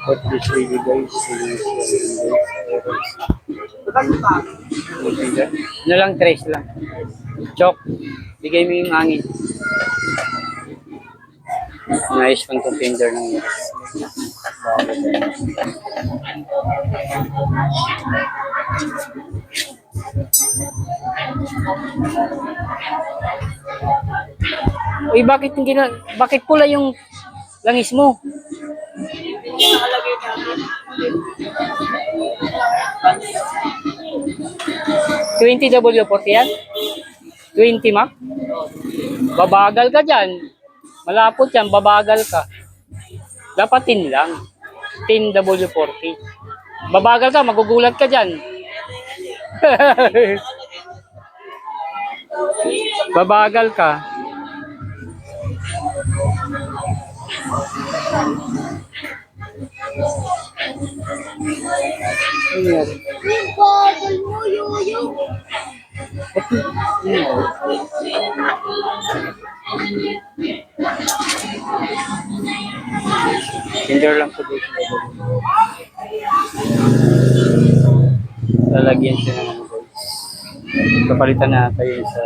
What this really guys? Ano lang, trace lang. Chok, bigay mo yung hangin. Nice pang tender ng Uy, bakit pula yung langis mo? 20W40 yan? 20 Mac? Babagal ka dyan. Malapot yan, babagal ka. Dapat 10 lang. 10W40. Babagal ka, magugulat ka dyan. Babagal ka. Ayan. Tinder lang po dito. Lalagyan siya ng ano guys. Kapalitan natin yun sa...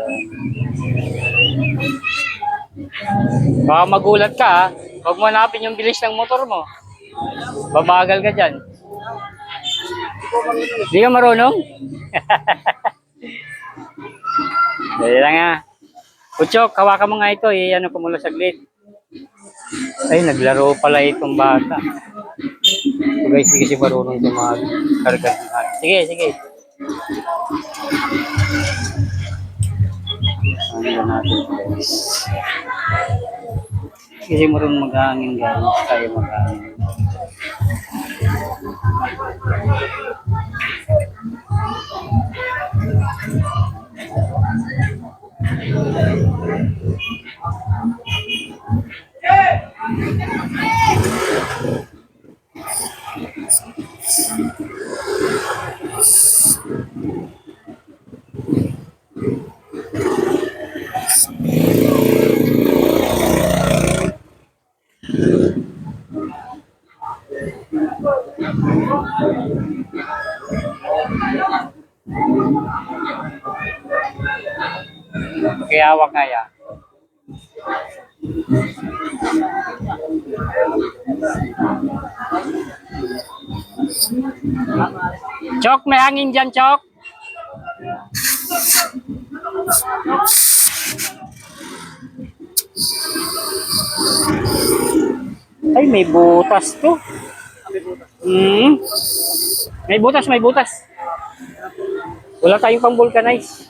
Baka magulat ka ha. Huwag mo hanapin yung bilis ng motor mo. Babagal ka dyan. Hindi ka marunong? Dali lang ha. Puchok, hawakan mo nga ito. Ano ko mula saglit. Ay, naglaro pala itong bata. So guys, hindi kasi marunong karga ng hati. Sige, sige. Ano natin guys. Kasi marunong maghangin guys. Tayo maghangin. Kaya hawak nga yan. Chok, may hangin dyan, Chok. Ay, may butas to. May butas, may butas. Wala tayong pang vulcanize.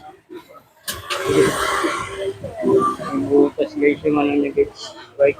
May butas guys, yung ano niya guys. Right.